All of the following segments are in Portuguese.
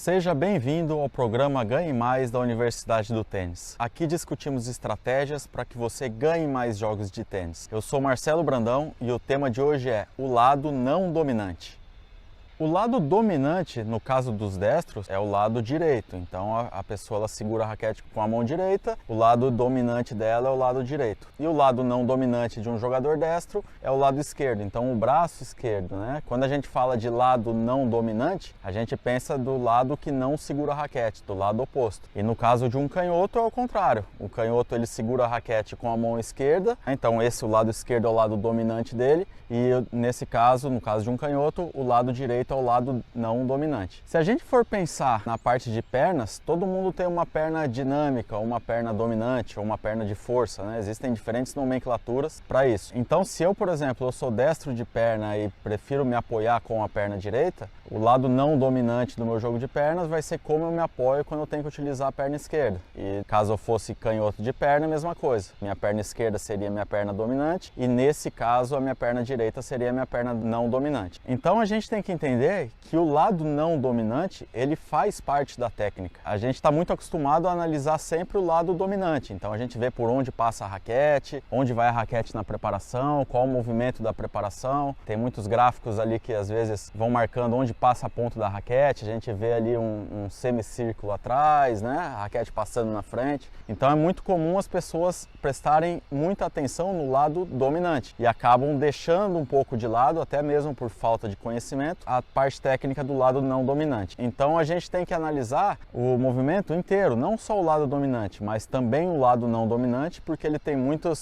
Seja bem-vindo ao programa Ganhe Mais da Universidade do Tênis. Aqui discutimos estratégias para que você ganhe mais jogos de tênis. Eu sou Marcelo Brandão e o tema de hoje é o lado não dominante. O lado dominante, no caso dos destros, é o lado direito. Então a pessoa ela segura a raquete com a mão direita, o lado dominante dela é o lado direito. E o lado não dominante de um jogador destro é o lado esquerdo, então o braço esquerdo, né? Quando a gente fala de lado não dominante, a gente pensa do lado que não segura a raquete, do lado oposto. E no caso de um canhoto é o contrário. O canhoto ele segura a raquete com a mão esquerda, então esse o lado esquerdo é o lado dominante dele, e nesse caso, no caso de um canhoto, o lado direito ao lado não dominante. Se a gente for pensar na parte de pernas, todo mundo tem uma perna dinâmica, uma perna dominante ou uma perna de força, né? Existem diferentes nomenclaturas para isso. Então, se eu, por exemplo, eu sou destro de perna e prefiro me apoiar com a perna direita, o lado não dominante do meu jogo de pernas vai ser como eu me apoio quando eu tenho que utilizar a perna esquerda. E caso eu fosse canhoto de perna, a mesma coisa. Minha perna esquerda seria minha perna dominante e nesse caso a minha perna direita seria a minha perna não dominante. Então a gente tem que entender que o lado não dominante, ele faz parte da técnica. A gente está muito acostumado a analisar sempre o lado dominante. Então a gente vê por onde passa a raquete, onde vai a raquete na preparação, qual o movimento da preparação. Tem muitos gráficos ali que às vezes vão marcando onde passa a ponta da raquete. A gente vê ali um semicírculo atrás, né? A raquete passando na frente. Então é muito comum as pessoas prestarem muita atenção no lado dominante e acabam deixando um pouco de lado, até mesmo por falta de conhecimento, a parte técnica do lado não dominante. Então a gente tem que analisar o movimento inteiro, não só o lado dominante, mas também o lado não dominante, porque ele tem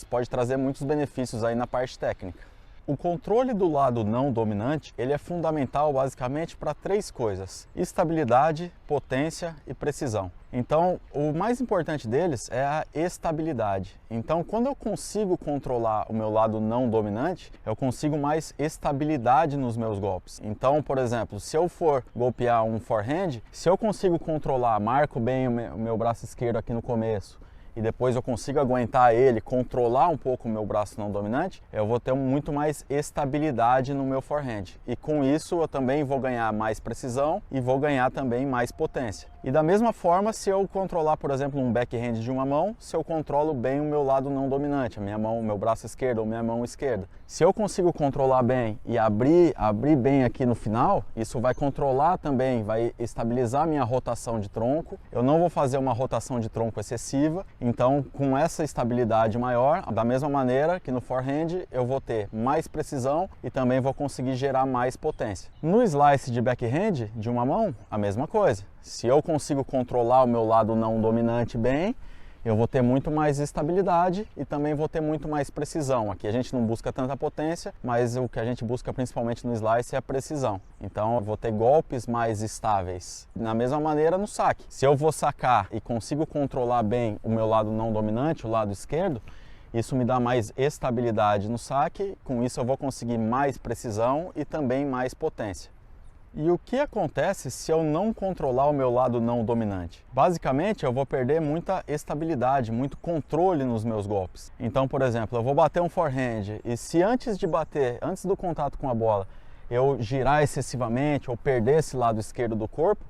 pode trazer muitos benefícios aí na parte técnica. O controle do lado não dominante, ele é fundamental basicamente para três coisas: estabilidade, potência e precisão. Então, o mais importante deles é a estabilidade. Então, quando eu consigo controlar o meu lado não dominante, eu consigo mais estabilidade nos meus golpes. Então, por exemplo, se eu for golpear um forehand, se eu consigo controlar, marco bem o meu braço esquerdo aqui no começo, e depois eu consigo aguentar ele, controlar um pouco o meu braço não dominante, eu vou ter muito mais estabilidade no meu forehand. E com isso eu também vou ganhar mais precisão e vou ganhar também mais potência. E da mesma forma, se eu controlar, por exemplo, um backhand de uma mão, se eu controlo bem o meu lado não dominante, a minha mão, o meu braço esquerdo ou minha mão esquerda. Se eu consigo controlar bem e abrir bem aqui no final, isso vai controlar também, vai estabilizar minha rotação de tronco. Eu não vou fazer uma rotação de tronco excessiva. Então, com essa estabilidade maior, da mesma maneira que no forehand, eu vou ter mais precisão e também vou conseguir gerar mais potência. No slice de backhand de uma mão, a mesma coisa. Se eu consigo controlar o meu lado não dominante bem, eu vou ter muito mais estabilidade e também vou ter muito mais precisão. Aqui a gente não busca tanta potência, mas o que a gente busca principalmente no slice é a precisão. Então eu vou ter golpes mais estáveis. Da mesma maneira no saque. Se eu vou sacar e consigo controlar bem o meu lado não dominante, o lado esquerdo, isso me dá mais estabilidade no saque, com isso eu vou conseguir mais precisão e também mais potência. E o que acontece se eu não controlar o meu lado não dominante? Basicamente, eu vou perder muita estabilidade, muito controle nos meus golpes. Então, por exemplo, eu vou bater um forehand e se antes de bater, antes do contato com a bola, eu girar excessivamente ou perder esse lado esquerdo do corpo,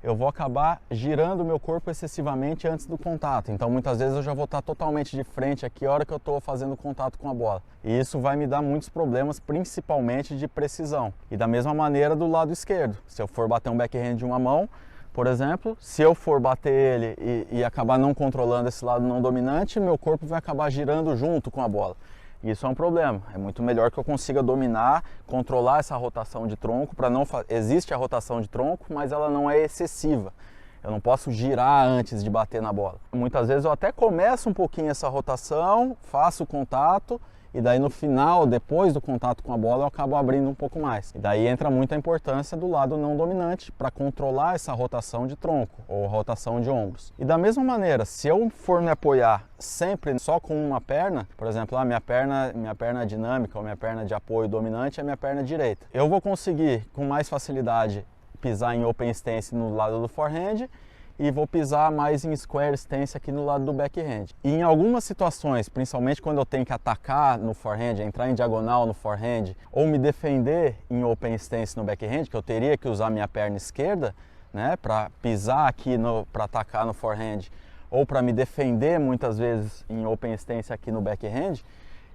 eu vou acabar girando o meu corpo excessivamente antes do contato. Então, muitas vezes eu já vou estar totalmente de frente aqui a hora que eu estou fazendo contato com a bola. E isso vai me dar muitos problemas, principalmente de precisão. E da mesma maneira do lado esquerdo. Se eu for bater um backhand de uma mão, por exemplo, se eu for bater ele e acabar não controlando esse lado não dominante, meu corpo vai acabar girando junto com a bola. Isso é um problema. É muito melhor que eu consiga dominar, controlar essa rotação de tronco para não existe a rotação de tronco, mas ela não é excessiva. Eu não posso girar antes de bater na bola. Muitas vezes eu até começo um pouquinho essa rotação, faço o contato e daí no final, depois do contato com a bola, eu acabo abrindo um pouco mais. E daí entra muita importância do lado não dominante para controlar essa rotação de tronco ou rotação de ombros. E da mesma maneira, se eu for me apoiar sempre só com uma perna, por exemplo, minha perna dinâmica ou minha perna de apoio dominante é minha perna direita. Eu vou conseguir com mais facilidade pisar em open stance no lado do forehand e vou pisar mais em square stance aqui no lado do backhand. E em algumas situações, principalmente quando eu tenho que atacar no forehand, entrar em diagonal no forehand, ou me defender em open stance no backhand, que eu teria que usar minha perna esquerda, né, para pisar aqui para atacar no forehand, ou para me defender muitas vezes em open stance aqui no backhand,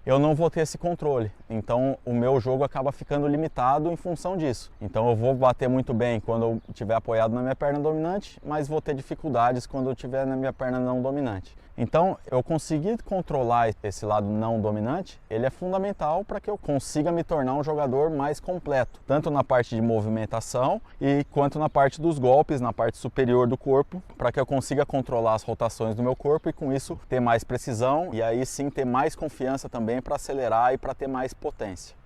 eu não vou ter esse controle. Então o meu jogo acaba ficando limitado em função disso. Então eu vou bater muito bem quando eu estiver apoiado na minha perna dominante, mas vou ter dificuldades quando eu estiver na minha perna não dominante. Então eu conseguir controlar esse lado não dominante, ele é fundamental para que eu consiga me tornar um jogador mais completo, tanto na parte de movimentação e quanto na parte dos golpes, na parte superior do corpo, para que eu consiga controlar as rotações do meu corpo e com isso ter mais precisão e aí sim ter mais confiança também para acelerar e para ter mais potência.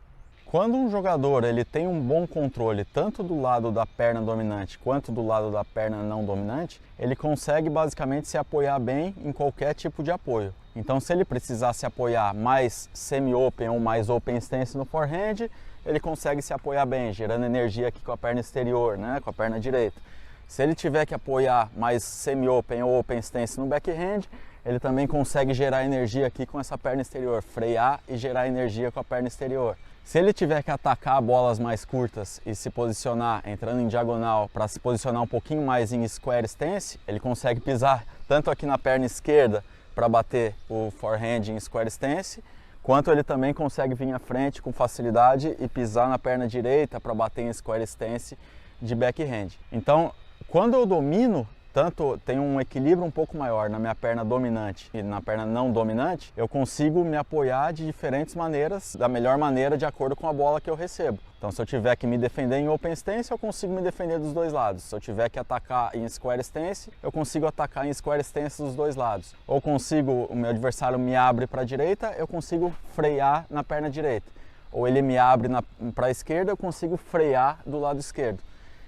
Quando um jogador ele tem um bom controle tanto do lado da perna dominante quanto do lado da perna não dominante, ele consegue basicamente se apoiar bem em qualquer tipo de apoio. Então se ele precisar se apoiar mais semi-open ou mais open stance no forehand, ele consegue se apoiar bem, gerando energia aqui com a perna exterior, né, com a perna direita. Se ele tiver que apoiar mais semi-open ou open stance no backhand, ele também consegue gerar energia aqui com essa perna exterior, frear e gerar energia com a perna exterior. Se ele tiver que atacar bolas mais curtas e se posicionar entrando em diagonal para se posicionar um pouquinho mais em square stance, ele consegue pisar tanto aqui na perna esquerda para bater o forehand em square stance, quanto ele também consegue vir à frente com facilidade e pisar na perna direita para bater em square stance de backhand. Então, quando eu domino, tanto tem um equilíbrio um pouco maior na minha perna dominante e na perna não dominante, eu consigo me apoiar de diferentes maneiras, da melhor maneira de acordo com a bola que eu recebo. Então se eu tiver que me defender em open stance, eu consigo me defender dos dois lados. Se eu tiver que atacar em square stance, eu consigo atacar em square stance dos dois lados. Ou consigo, o meu adversário me abre para a direita, eu consigo frear na perna direita. Ou ele me abre para a esquerda, eu consigo frear do lado esquerdo.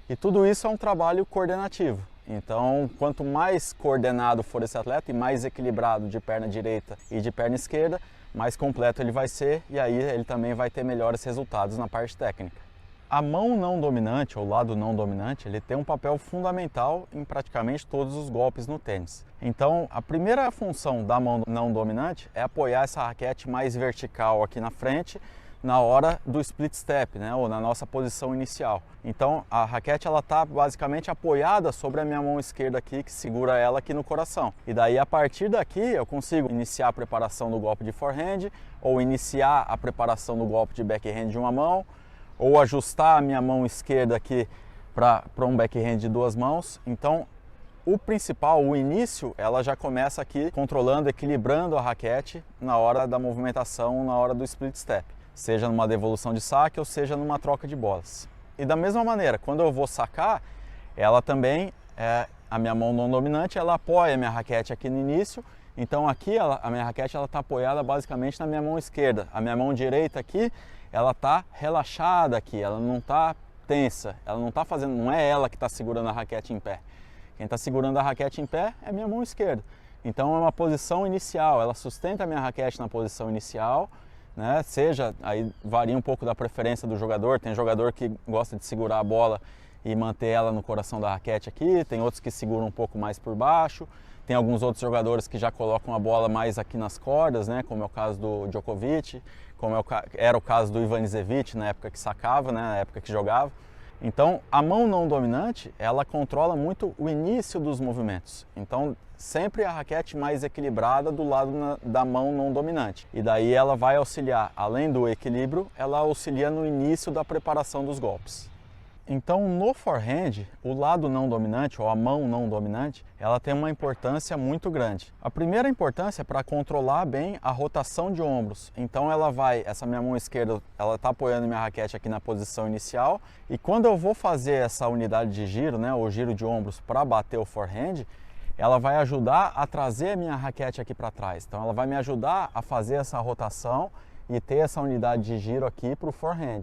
E tudo isso é um trabalho coordenativo. Então, quanto mais coordenado for esse atleta e mais equilibrado de perna direita e de perna esquerda, mais completo ele vai ser e aí ele também vai ter melhores resultados na parte técnica. A mão não dominante, ou lado não dominante, ele tem um papel fundamental em praticamente todos os golpes no tênis. Então, a primeira função da mão não dominante é apoiar essa raquete mais vertical aqui na frente, na hora do split step, né, ou na nossa posição inicial. Então a raquete ela está basicamente apoiada sobre a minha mão esquerda aqui, que segura ela aqui no coração. E daí a partir daqui eu consigo iniciar a preparação do golpe de forehand, ou iniciar a preparação do golpe de backhand de uma mão, ou ajustar a minha mão esquerda aqui para um backhand de duas mãos. Então o principal, o início, ela já começa aqui controlando, equilibrando a raquete na hora da movimentação, na hora do split step. Seja numa devolução de saque ou seja numa troca de bolas. E da mesma maneira, quando eu vou sacar, ela também, a minha mão não dominante, ela apoia a minha raquete aqui no início. Então aqui a minha raquete está apoiada basicamente na minha mão esquerda. A minha mão direita aqui, ela está relaxada aqui, ela não está tensa, ela não está fazendo, não é ela que está segurando a raquete em pé. Quem está segurando a raquete em pé é a minha mão esquerda. Então é uma posição inicial, ela sustenta a minha raquete na posição inicial, né? Seja, aí varia um pouco da preferência do jogador, tem jogador que gosta de segurar a bola e manter ela no coração da raquete aqui, tem outros que seguram um pouco mais por baixo, tem alguns outros jogadores que já colocam a bola mais aqui nas cordas, né? Como é o caso do Djokovic, como era o caso do Ivanisevic na época que sacava, né? Na época que jogava. Então a mão não dominante, ela controla muito o início dos movimentos. Então sempre a raquete mais equilibrada do lado da mão não dominante. E daí ela vai auxiliar, além do equilíbrio, ela auxilia no início da preparação dos golpes. Então no forehand, o lado não dominante, ou a mão não dominante, ela tem uma importância muito grande. A primeira importância é para controlar bem a rotação de ombros. Então essa minha mão esquerda, ela está apoiando minha raquete aqui na posição inicial, e quando eu vou fazer essa unidade de giro, né, ou giro de ombros para bater o forehand, ela vai ajudar a trazer a minha raquete aqui para trás. Então ela vai me ajudar a fazer essa rotação e ter essa unidade de giro aqui para o forehand.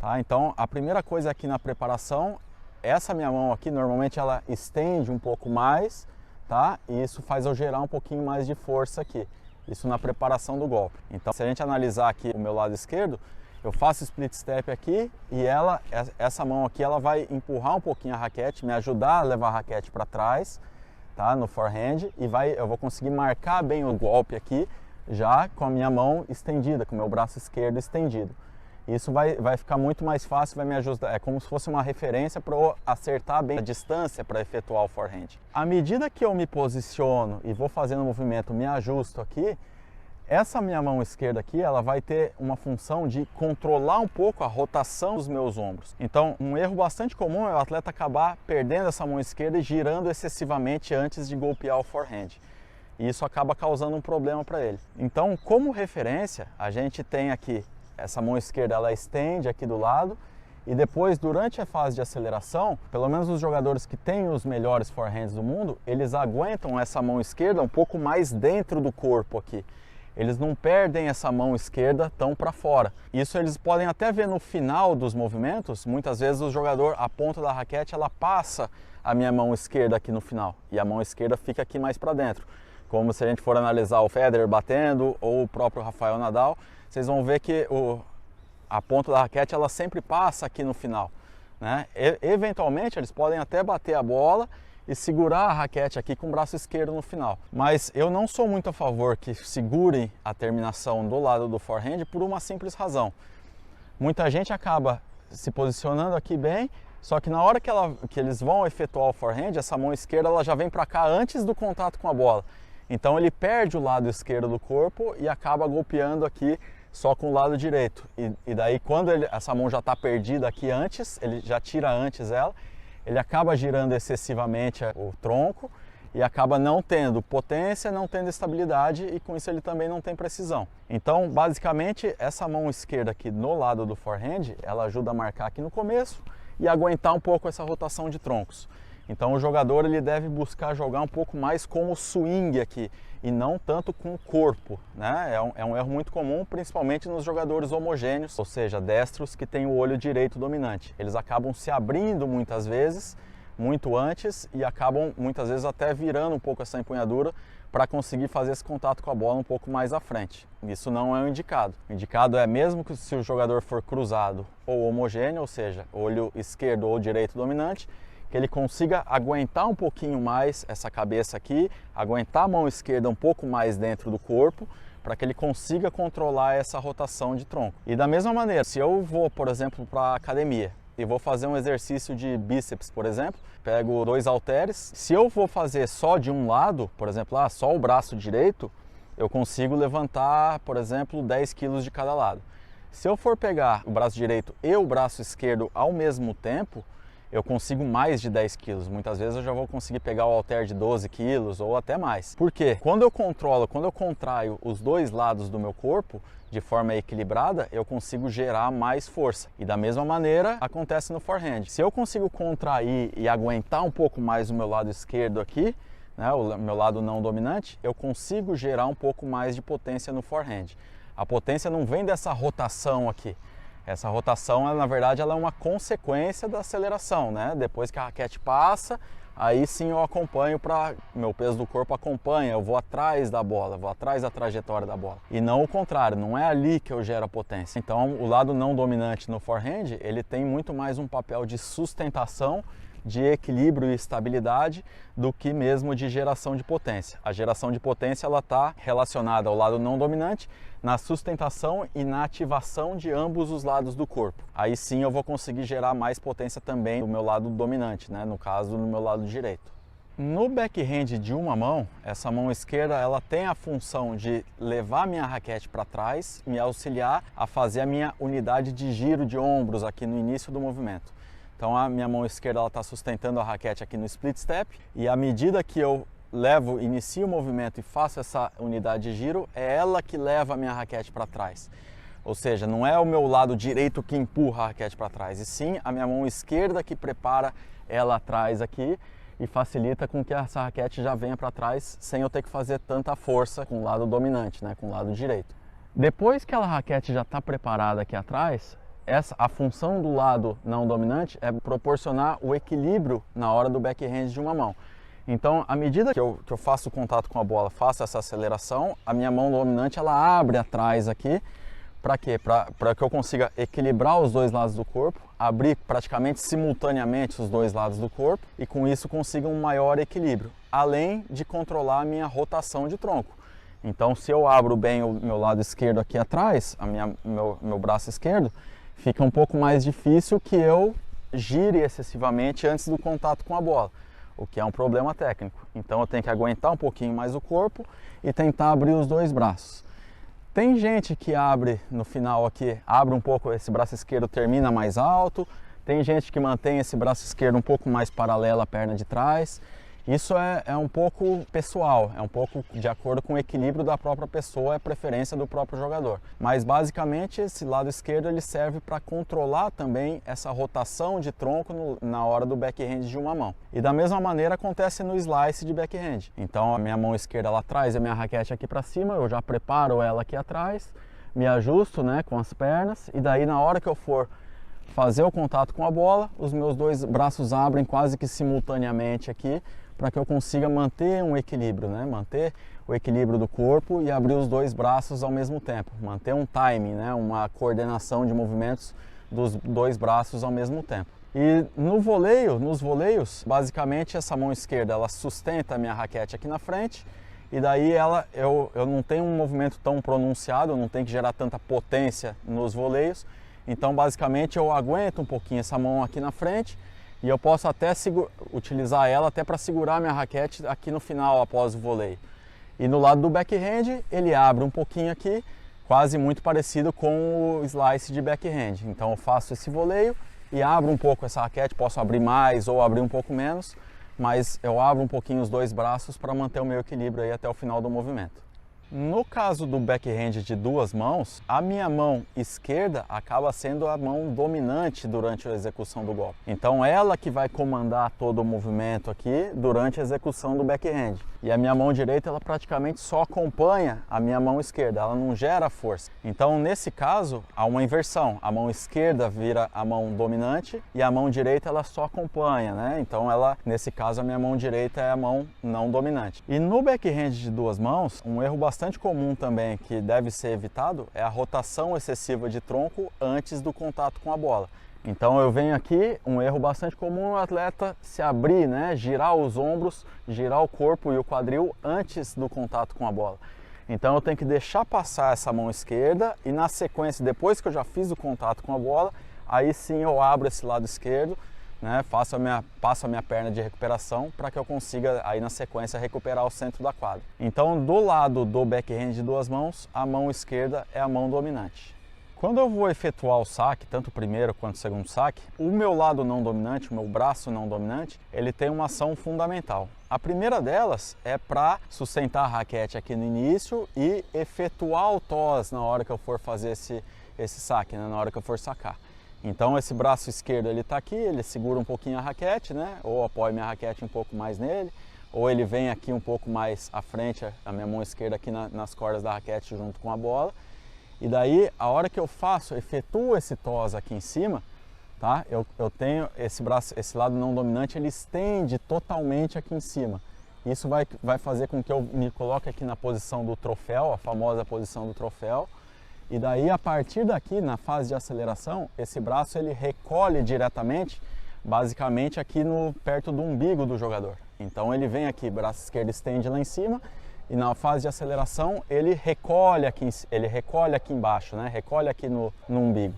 Tá? Então a primeira coisa aqui na preparação, essa minha mão aqui normalmente ela estende um pouco mais, tá? E isso faz eu gerar um pouquinho mais de força aqui, isso na preparação do golpe. Então se a gente analisar aqui o meu lado esquerdo, eu faço split step aqui e essa mão aqui ela vai empurrar um pouquinho a raquete, me ajudar a levar a raquete para trás, tá? No forehand, e eu vou conseguir marcar bem o golpe aqui já com a minha mão estendida, com o meu braço esquerdo estendido. Isso vai ficar muito mais fácil, vai me ajudar. É como se fosse uma referência para eu acertar bem a distância para efetuar o forehand. À medida que eu me posiciono e vou fazendo o movimento, me ajusto aqui, essa minha mão esquerda aqui, ela vai ter uma função de controlar um pouco a rotação dos meus ombros. Então, um erro bastante comum é o atleta acabar perdendo essa mão esquerda e girando excessivamente antes de golpear o forehand. E isso acaba causando um problema para ele. Então, como referência, a gente tem aqui essa mão esquerda, ela estende aqui do lado e depois, durante a fase de aceleração, pelo menos os jogadores que têm os melhores forehands do mundo, eles aguentam essa mão esquerda um pouco mais dentro do corpo aqui. Eles não perdem essa mão esquerda tão para fora. Isso eles podem até ver no final dos movimentos. Muitas vezes o jogador, a ponta da raquete, ela passa a minha mão esquerda aqui no final e a mão esquerda fica aqui mais para dentro. Como se a gente for analisar o Federer batendo ou o próprio Rafael Nadal, vocês vão ver que a ponta da raquete ela sempre passa aqui no final, né? Eventualmente eles podem até bater a bola e segurar a raquete aqui com o braço esquerdo no final. Mas eu não sou muito a favor que segurem a terminação do lado do forehand por uma simples razão. Muita gente acaba se posicionando aqui bem, só que na hora que eles vão efetuar o forehand, essa mão esquerda ela já vem para cá antes do contato com a bola. Então ele perde o lado esquerdo do corpo e acaba golpeando aqui só com o lado direito. E daí quando essa mão já está perdida aqui antes, ele já tira antes ela, ele acaba girando excessivamente o tronco e acaba não tendo potência, não tendo estabilidade e com isso ele também não tem precisão. Então basicamente essa mão esquerda aqui no lado do forehand, ela ajuda a marcar aqui no começo e aguentar um pouco essa rotação de troncos. Então o jogador ele deve buscar jogar um pouco mais com o swing aqui e não tanto com o corpo, né? É um erro muito comum, principalmente nos jogadores homogêneos, ou seja, destros que têm o olho direito dominante. Eles acabam se abrindo muitas vezes, muito antes, e acabam muitas vezes até virando um pouco essa empunhadura para conseguir fazer esse contato com a bola um pouco mais à frente. Isso não é o indicado. O indicado é mesmo que se o jogador for cruzado ou homogêneo, ou seja, olho esquerdo ou direito dominante, que ele consiga aguentar um pouquinho mais essa cabeça aqui, aguentar a mão esquerda um pouco mais dentro do corpo, para que ele consiga controlar essa rotação de tronco. E da mesma maneira, se eu vou, por exemplo, para a academia e vou fazer um exercício de bíceps, por exemplo, pego 2 halteres, se eu vou fazer só de um lado, por exemplo, só o braço direito, eu consigo levantar, por exemplo, 10 quilos de cada lado. Se eu for pegar o braço direito e o braço esquerdo ao mesmo tempo, eu consigo mais de 10 quilos. Muitas vezes eu já vou conseguir pegar o halter de 12 quilos ou até mais. Por quê? Quando eu contraio os dois lados do meu corpo de forma equilibrada, eu consigo gerar mais força. E da mesma maneira acontece no forehand. Se eu consigo contrair e aguentar um pouco mais o meu lado esquerdo aqui, né, o meu lado não dominante, eu consigo gerar um pouco mais de potência no forehand. A potência não vem dessa rotação aqui. Essa rotação, na verdade, ela é uma consequência da aceleração, né? Depois que a raquete passa, aí sim eu acompanho, meu peso do corpo acompanha, eu vou atrás da bola, vou atrás da trajetória da bola. E não o contrário, não é ali que eu gero a potência. Então, o lado não dominante no forehand, ele tem muito mais um papel de sustentação, de equilíbrio e estabilidade do que mesmo de geração de potência. A geração de potência ela está relacionada ao lado não dominante, na sustentação e na ativação de ambos os lados do corpo. Aí sim eu vou conseguir gerar mais potência também do meu lado dominante, né? No caso, no meu lado direito. No backhand de uma mão, essa mão esquerda ela tem a função de levar minha raquete para trás, me auxiliar a fazer a minha unidade de giro de ombros aqui no início do movimento. Então a minha mão esquerda está sustentando a raquete aqui no split step e à medida que eu inicio o movimento e faço essa unidade de giro, é ela que leva a minha raquete para trás. Ou seja, não é o meu lado direito que empurra a raquete para trás, e sim a minha mão esquerda que prepara ela atrás aqui e facilita com que essa raquete já venha para trás sem eu ter que fazer tanta força com o lado dominante, né, com o lado direito. Depois que a raquete já está preparada aqui atrás, a função do lado não dominante é proporcionar o equilíbrio na hora do backhand de uma mão. Então, à medida que eu faço contato com a bola, faço essa aceleração, a minha mão dominante ela abre atrás aqui. Para quê? Para que eu consiga equilibrar os dois lados do corpo, abrir praticamente simultaneamente os dois lados do corpo e com isso consiga um maior equilíbrio, além de controlar a minha rotação de tronco. Então, se eu abro bem o meu lado esquerdo aqui atrás, meu braço esquerdo, fica um pouco mais difícil que eu gire excessivamente antes do contato com a bola, o que é um problema técnico. Então eu tenho que aguentar um pouquinho mais o corpo e tentar abrir os dois braços. Tem gente que abre no final aqui, abre um pouco, esse braço esquerdo termina mais alto, tem gente que mantém esse braço esquerdo um pouco mais paralelo à perna de trás. Isso é um pouco pessoal, é um pouco de acordo com o equilíbrio da própria pessoa, é preferência do próprio jogador. Mas basicamente esse lado esquerdo ele serve para controlar também essa rotação de tronco na hora do backhand de uma mão. E da mesma maneira acontece no slice de backhand. Então a minha mão esquerda lá atrás, a minha raquete aqui para cima, eu já preparo ela aqui atrás, me ajusto, né, com as pernas, e daí na hora que eu for fazer o contato com a bola, os meus dois braços abrem quase que simultaneamente aqui, para que eu consiga manter um equilíbrio, né? Manter o equilíbrio do corpo e abrir os dois braços ao mesmo tempo, manter um timing, né? Uma coordenação de movimentos dos dois braços ao mesmo tempo. E no voleio, nos voleios, basicamente essa mão esquerda ela sustenta a minha raquete aqui na frente, e daí eu não tenho um movimento tão pronunciado, eu não tenho que gerar tanta potência nos voleios, então basicamente eu aguento um pouquinho essa mão aqui na frente, e eu posso até utilizar ela até para segurar a minha raquete aqui no final após o voleio. E no lado do backhand ele abre um pouquinho aqui, quase muito parecido com o slice de backhand. Então eu faço esse voleio e abro um pouco essa raquete, posso abrir mais ou abrir um pouco menos, mas eu abro um pouquinho os dois braços para manter o meu equilíbrio aí até o final do movimento. No caso do backhand de duas mãos, a minha mão esquerda acaba sendo a mão dominante durante a execução do golpe. Então ela que vai comandar todo o movimento aqui durante a execução do backhand. E a minha mão direita ela praticamente só acompanha a minha mão esquerda, ela não gera força. Então nesse caso há uma inversão, a mão esquerda vira a mão dominante e a mão direita ela só acompanha, né? Então nesse caso a minha mão direita é a mão não dominante. E no backhand de duas mãos, um erro bastante comum também que deve ser evitado é a rotação excessiva de tronco antes do contato com a bola. Então eu venho aqui, um erro bastante comum, o atleta se abrir, né, girar os ombros, girar o corpo e o quadril antes do contato com a bola. Então eu tenho que deixar passar essa mão esquerda e na sequência, depois que eu já fiz o contato com a bola, aí sim eu abro esse lado esquerdo, né, passo a minha perna de recuperação para que eu consiga aí na sequência recuperar o centro da quadra. Então do lado do backhand de duas mãos, a mão esquerda é a mão dominante. Quando eu vou efetuar o saque, tanto o primeiro quanto o segundo saque, o meu lado não dominante, o meu braço não dominante, ele tem uma ação fundamental. A primeira delas é para sustentar a raquete aqui no início e efetuar o toss na hora que eu for fazer esse saque, né? Na hora que eu for sacar. Então esse braço esquerdo ele está aqui, ele segura um pouquinho a raquete, né? Ou apoia minha raquete um pouco mais nele, ou ele vem aqui um pouco mais à frente, a minha mão esquerda aqui nas cordas da raquete junto com a bola. E daí, a hora que eu efetuo esse toss aqui em cima, tá? Eu tenho esse braço, esse lado não dominante, ele estende totalmente aqui em cima. Isso vai fazer com que eu me coloque aqui na posição do troféu, a famosa posição do troféu. E daí, a partir daqui, na fase de aceleração, esse braço ele recolhe diretamente, basicamente aqui perto do umbigo do jogador. Então ele vem aqui, braço esquerdo estende lá em cima, e na fase de aceleração ele recolhe aqui embaixo, né? Recolhe aqui no umbigo.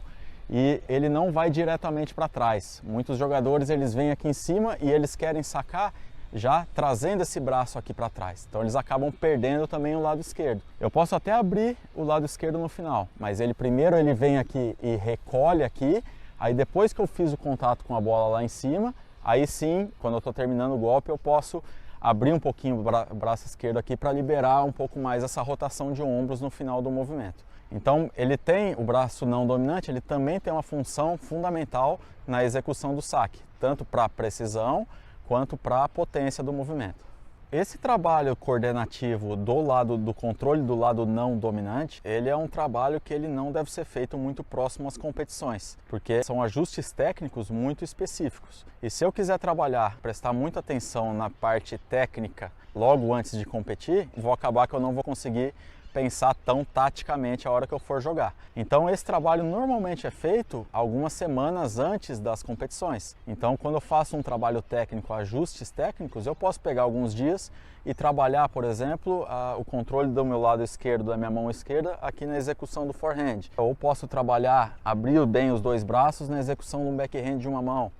E ele não vai diretamente para trás. Muitos jogadores eles vêm aqui em cima e eles querem sacar já trazendo esse braço aqui para trás. Então eles acabam perdendo também o lado esquerdo. Eu posso até abrir o lado esquerdo no final, mas primeiro ele vem aqui e recolhe aqui, aí depois que eu fiz o contato com a bola lá em cima, aí sim, quando eu estou terminando o golpe, eu posso abrir um pouquinho o braço esquerdo aqui para liberar um pouco mais essa rotação de ombros no final do movimento. Então ele tem o braço não dominante, ele também tem uma função fundamental na execução do saque, tanto para a precisão quanto para a potência do movimento. Esse trabalho coordenativo do lado do controle do lado não dominante, ele é um trabalho que ele não deve ser feito muito próximo às competições, porque são ajustes técnicos muito específicos. E se eu quiser trabalhar, prestar muita atenção na parte técnica logo antes de competir, vou acabar que eu não vou conseguir pensar tão taticamente a hora que eu for jogar. Então esse trabalho normalmente é feito algumas semanas antes das competições. Então quando eu faço um trabalho técnico, ajustes técnicos, eu posso pegar alguns dias e trabalhar, por exemplo, o controle do meu lado esquerdo, da minha mão esquerda, aqui na execução do forehand. Ou posso trabalhar, abrir bem os dois braços na execução do backhand de uma mão.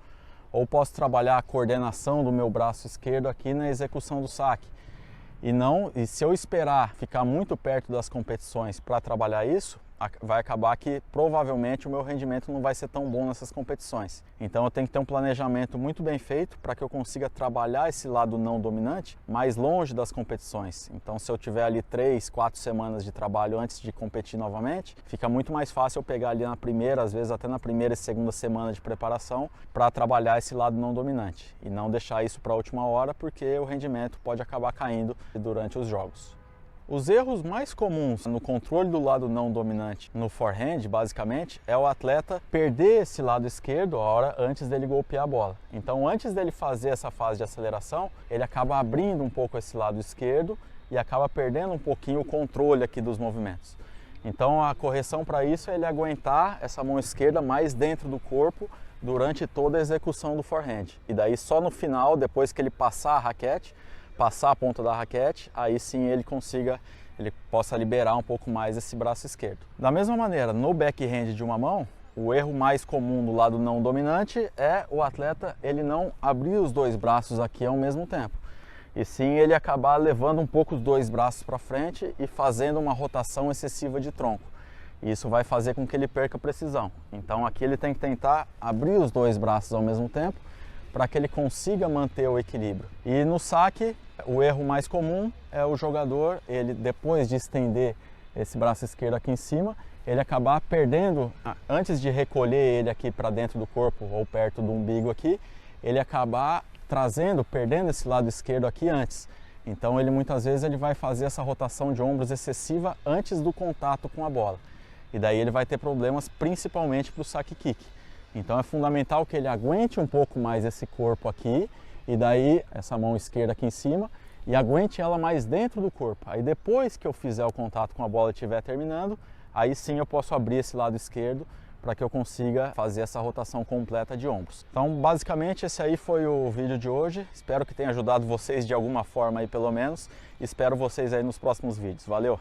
Ou posso trabalhar a coordenação do meu braço esquerdo aqui na execução do saque. E se eu esperar ficar muito perto das competições para trabalhar isso, vai acabar que provavelmente o meu rendimento não vai ser tão bom nessas competições. Então eu tenho que ter um planejamento muito bem feito para que eu consiga trabalhar esse lado não dominante mais longe das competições. Então se eu tiver ali 3, 4 semanas de trabalho antes de competir novamente, fica muito mais fácil eu pegar ali na primeira, às vezes até na primeira e segunda semana de preparação para trabalhar esse lado não dominante e não deixar isso para a última hora, porque o rendimento pode acabar caindo durante os jogos. Os erros mais comuns no controle do lado não dominante no forehand, basicamente, é o atleta perder esse lado esquerdo a hora antes dele golpear a bola. Então, antes dele fazer essa fase de aceleração, ele acaba abrindo um pouco esse lado esquerdo e acaba perdendo um pouquinho o controle aqui dos movimentos. Então, a correção para isso é ele aguentar essa mão esquerda mais dentro do corpo durante toda a execução do forehand. E daí, só no final, depois que ele passar a raquete, passar a ponta da raquete, aí sim ele possa liberar um pouco mais esse braço esquerdo. Da mesma maneira, no backhand de uma mão, o erro mais comum do lado não dominante é o atleta ele não abrir os dois braços aqui ao mesmo tempo. E sim ele acabar levando um pouco os dois braços para frente e fazendo uma rotação excessiva de tronco. Isso vai fazer com que ele perca precisão. Então aqui ele tem que tentar abrir os dois braços ao mesmo tempo para que ele consiga manter o equilíbrio. E no saque, o erro mais comum é o jogador, ele depois de estender esse braço esquerdo aqui em cima, ele acabar perdendo, antes de recolher ele aqui para dentro do corpo ou perto do umbigo aqui, ele acabar perdendo esse lado esquerdo aqui antes. Então ele muitas vezes ele vai fazer essa rotação de ombros excessiva antes do contato com a bola. E daí ele vai ter problemas principalmente para o saque kick. Então é fundamental que ele aguente um pouco mais esse corpo aqui e daí essa mão esquerda aqui em cima e aguente ela mais dentro do corpo. Aí depois que eu fizer o contato com a bola e estiver terminando, aí sim eu posso abrir esse lado esquerdo para que eu consiga fazer essa rotação completa de ombros. Então basicamente esse aí foi o vídeo de hoje. Espero que tenha ajudado vocês de alguma forma aí pelo menos. Espero vocês aí nos próximos vídeos. Valeu!